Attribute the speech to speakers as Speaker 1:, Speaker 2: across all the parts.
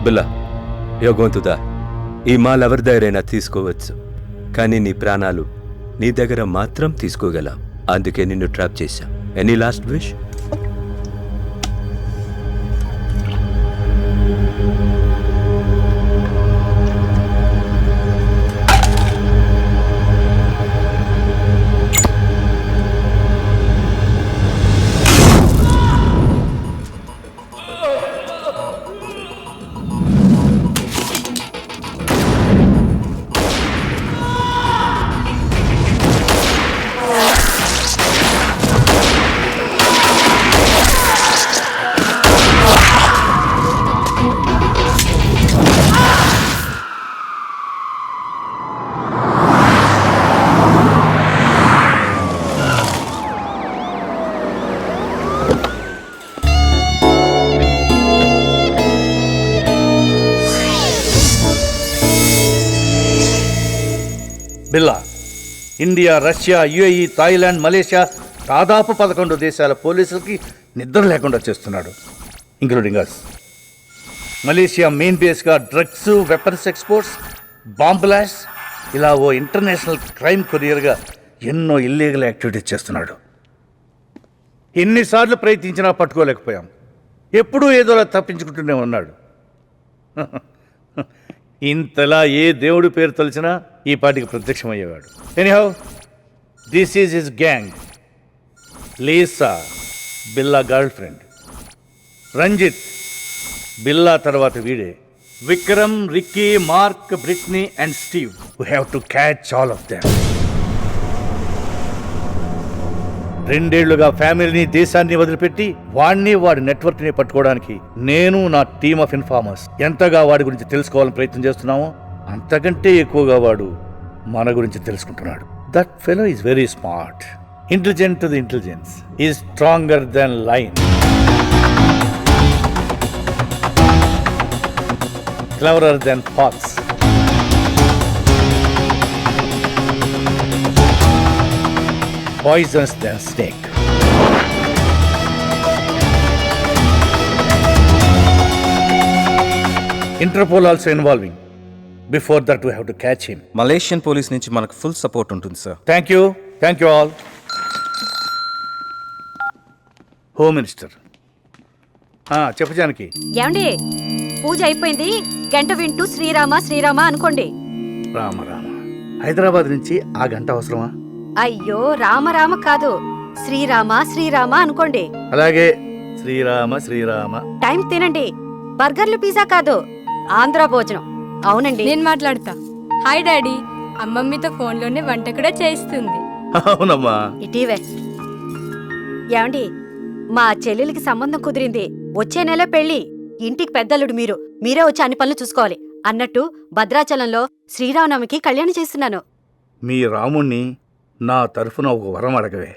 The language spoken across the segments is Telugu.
Speaker 1: బిల్లా యోగవంతుదా, ఈ మాల్ ఎవరి దగ్గరైనా తీసుకోవచ్చు, కానీ నీ ప్రాణాలు నీ దగ్గర మాత్రం తీసుకోగలం. అందుకే నిన్ను ట్రాప్ చేశాం. Any last wish?
Speaker 2: Billa, India, Russia, UAE, Thailand, Malaysia దాదాపు 11 దేశాల పోలీసులకి నిద్ర లేకుండా చేస్తున్నాడు, ఇంక్లూడింగ్ అస్. మలేషియా మెయిన్ బేస్గా drugs, weapons exports, bomb blast, ఇలా ఓ ఇంటర్నేషనల్ క్రైమ్ కొరియర్గా ఎన్నో ఇల్లీగల్ యాక్టివిటీస్ చేస్తున్నాడు. ఎన్నిసార్లు ప్రయత్నించినా పట్టుకోలేకపోయాం. ఎప్పుడూ ఏదోలా తప్పించుకుంటూనే ఉన్నాడు. ఇంతలా ఏ దేవుడి పేరు తలిచినా ఈ పాటికి ప్రత్యక్షమయ్యేవాడు. Anyhow, this is his gang. Lisa, Billa girlfriend. Ranjith, Billa తర్వాత వీడే. Vikram, Ricky, Mark, Britney and Steve. We have to catch all of them. 2 ఏళ్లుగా ఫ్యామిలీని, దేశాన్ని వదిలిపెట్టి వాడిని, వాడి నెట్వర్క్ని పట్టుకోవడానికి నేను, నా టీమ్ ఆఫ్ ఇన్ఫార్మర్స్ ఎంతగా వాడి గురించి తెలుసుకోవాలని ప్రయత్నం చేస్తున్నామో అంతకంటే ఎక్కువగా వాడు మన గురించి తెలుసుకుంటున్నాడు. That fellow is very smart, intelligent to the intelligence, is stronger than lion, cleverer than fox. Poisonous than snake. Interpol also involving. Before that we have to catch him.
Speaker 3: Malaysian police నుంచి మనకు ఫుల్ సపోర్ట్ ఉంటుంది sir.
Speaker 2: Thank you all. Home minister, చెప్పు జానకి.
Speaker 4: ఏమండి, పూజ అయిపోయింది, గంట వింటూ శ్రీరామ శ్రీరామ అనుకోండి.
Speaker 2: రామ రామ, హైదరాబాద్ నుంచి ఆ గంట అవసరమా?
Speaker 4: అయ్యో, రామ రామ కాదు, శ్రీరామ శ్రీరామ అనుకోండి.
Speaker 2: అలాగే, శ్రీరామ శ్రీరామ.
Speaker 4: టైం తినండి, బర్గర్లు, పిజ్జా కాదు, ఆంధ్ర భోజనం. అవునండి,
Speaker 5: నేను మాట్లాడతా. హాయ్ డాడీ, అమ్మమ్మతో ఫోన్లోనే వంట కూడా చేయిస్తుంది.
Speaker 2: అవునమ్మా.
Speaker 4: ఇటీవే. ఏమండి, మా చెల్లెలికి సంబంధం కుదిరింది, వచ్చే నెల పెళ్లి. ఇంటికి పెద్దలుడు మీరే వచ్చి అన్ని పనులు చూసుకోవాలి అన్నట్టు భద్రాచలంలో శ్రీరామనవమికి కళ్యాణం చేస్తున్నాను.
Speaker 2: మీ రాముణ్ణి నా తరఫున ఒక వరం అడగవే.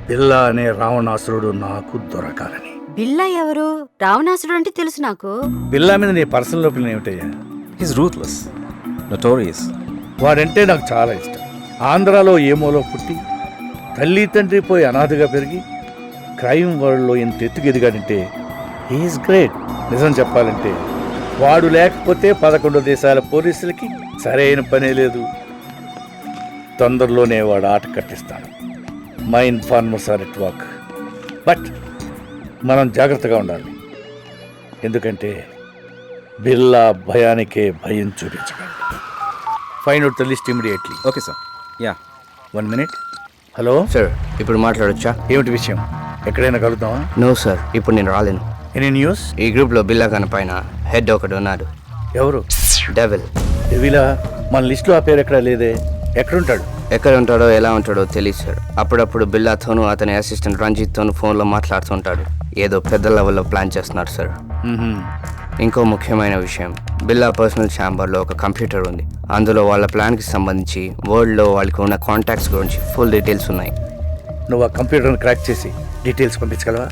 Speaker 2: బిల్లా అనే రావణాసురుడు నాకు దొరకాలని.
Speaker 4: బిల్లా ఎవరు? రావణాసురుడు అంటే తెలుసు నాకు.
Speaker 2: బిల్లా మీద నీ పర్సనల్ ఒపీనియన్ ఏమిటయ్యా?
Speaker 3: His ruthless, notorious.
Speaker 2: వాడంటే నాకు చాలా ఇష్టం. ఆంధ్రాలో ఏమోలో పుట్టి తల్లి తండ్రి పోయి అనాథగా పెరిగి క్రైమ్ వరల్డ్లో ఎంత ఎత్తుకు ఎదిగాడంటే హీఈస్ గ్రేట్. నిజం చెప్పాలంటే వాడు లేకపోతే 11 దేశాల పోలీసులకి సరైన పనే లేదు. తొందరలోనే వాడు ఆట కట్టిస్తాడు. My informers are at work. But మనం జాగ్రత్తగా ఉండాలి, ఎందుకంటే బిల్లా భయానికే భయం చూపించగలడు. Find out the list immediately.
Speaker 3: Okay sir. Yeah,
Speaker 2: 1 minute. Hello
Speaker 6: sir, ఇప్పుడు మాట్లాడొచ్చా?
Speaker 2: ఏమిటి విషయం? ఎక్కడైనా కలుద్దామా?
Speaker 6: నో సార్, ఇప్పుడు నేను రాలేను.
Speaker 2: Any news?
Speaker 6: ఈ గ్రూప్లో బిల్లా కన పైన హెడ్ ఒకడు ఉన్నాడు.
Speaker 2: ఎవరు?
Speaker 6: డెవిల్.
Speaker 2: డెవిలా? మన లిస్టులో ఆ పేరు ఎక్కడా లేదే. ఎక్కడుంటాడు?
Speaker 6: ఎక్కడ ఉంటాడో ఎలా ఉంటాడో తెలియదు సార్. అప్పుడప్పుడు బిల్లాతోనూ అతని అసిస్టెంట్ రంజిత్తోనూ ఫోన్లో మాట్లాడుతుంటాడు. ఏదో పెద్ద లెవెల్లో ప్లాన్ చేస్తున్నాడు సార్. ఇంకో ముఖ్యమైన విషయం, బిల్లా పర్సనల్ ఛాంబర్లో ఒక కంప్యూటర్ ఉంది. అందులో వాళ్ళ ప్లాన్కి సంబంధించి వరల్డ్లో వాళ్ళకి ఉన్న కాంటాక్ట్స్ గురించి ఫుల్ డీటెయిల్స్ ఉన్నాయి.
Speaker 2: నువ్వు ఆ కంప్యూటర్ని క్రాక్ చేసి డీటెయిల్స్ పంపించగలవా?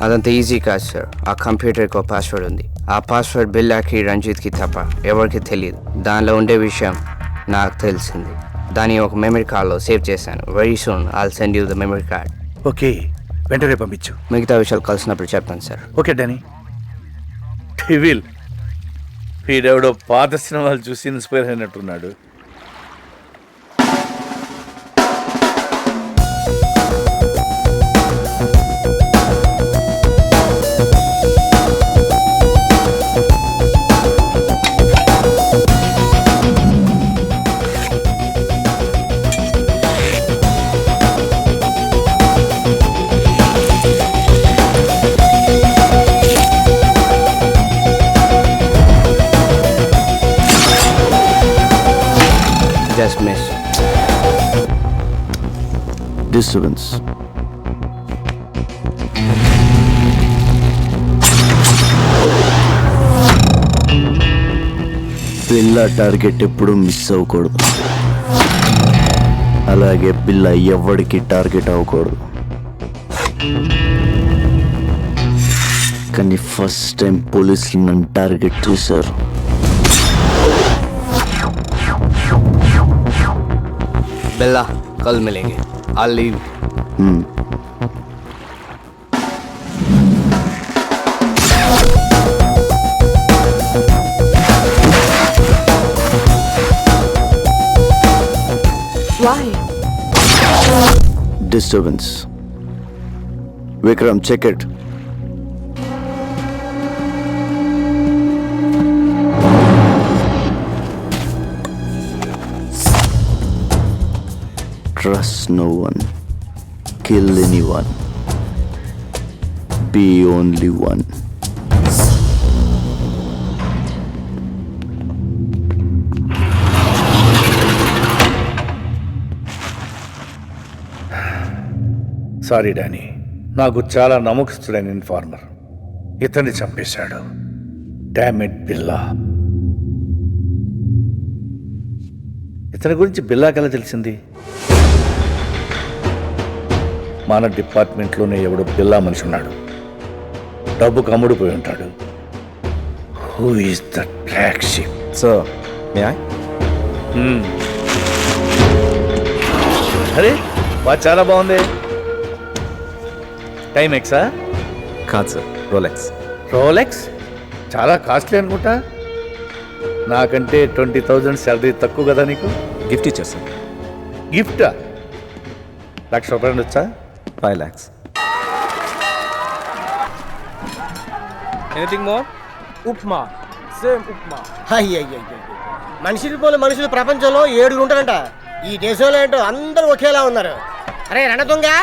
Speaker 6: అదంతా ఈజీ కాదు సార్. ఆ కంప్యూటర్కి ఒక పాస్వర్డ్ ఉంది. ఆ పాస్వర్డ్ బిల్లాకి, రంజిత్కి తప్ప ఎవరికి తెలియదు. దానిలో ఉండే విషయం నాకు తెలిసింది. దాన్ని ఒక మెమరీ కార్డ్లో సేవ్ చేశాను. Very soon I'll send you the memory card.
Speaker 2: Okay, వెంటనే పంపించు.
Speaker 6: మిగతా విషయాలు కలిసినప్పుడు చెప్తాను సార్.
Speaker 2: Okay Danny. డెవిల్ వీడెవడో పాత సినిమాలు చూసి ఇన్స్పైర్ అయినట్టున్నాడు.
Speaker 6: Just miss.
Speaker 7: డిస్టర్బెన్స్. పిల్ల టార్గెట్ ఎప్పుడు మిస్ అవ్వకూడదు, అలాగే పిల్ల ఎవరికి టార్గెట్ అవ్వకూడదు. కానీ ఫస్ట్ టైం పోలీసులు నన్ను టార్గెట్ చేశారు.
Speaker 6: बिल्ला कल मिलेंगे. I'll leave.
Speaker 8: Why?
Speaker 7: Disturbance. Vikram, check it. Trust no one. Kill anyone. Be only one.
Speaker 2: Sorry Danny, నాకు చాలా నమ్మకస్తుడైన ఇన్ఫార్మర్ ఇతన్ని చంపేశాడు. డామిట్ బిల్లా. ఇతని గురించి బిల్లాకెలా తెలిసింది? మన డిపార్ట్మెంట్లోనే ఎవడో బిల్లా మనిషి ఉన్నాడు, డబ్బుకు అమ్ముడుపోయి ఉంటాడు. Who is that black ship?
Speaker 3: Sir, may I?
Speaker 2: అరే వా, చాలా బాగుంది. Timex?
Speaker 3: కాదు సార్, రోలెక్స్.
Speaker 2: రోలెక్స్ చాలా కాస్ట్లీ అనుకుంటా. నాకంటే 20,000 శాలరీ తక్కువ కదా నీకు?
Speaker 3: గిఫ్ట్ ఇచ్చేస్తాను.
Speaker 2: గిఫ్టా? ₹1,00,000 వచ్చా?
Speaker 3: 5 lakhs. Anything more?
Speaker 9: Upma, same upma. అయ్యయ్యయ్య, మనుషులు పోలే మనుషులు ప్రపంచంలో 7 ఉంటారంట. ఈ దేశంలో ఏంటో అందరూ ఒకేలా ఉన్నారు. అరే రణతుంగా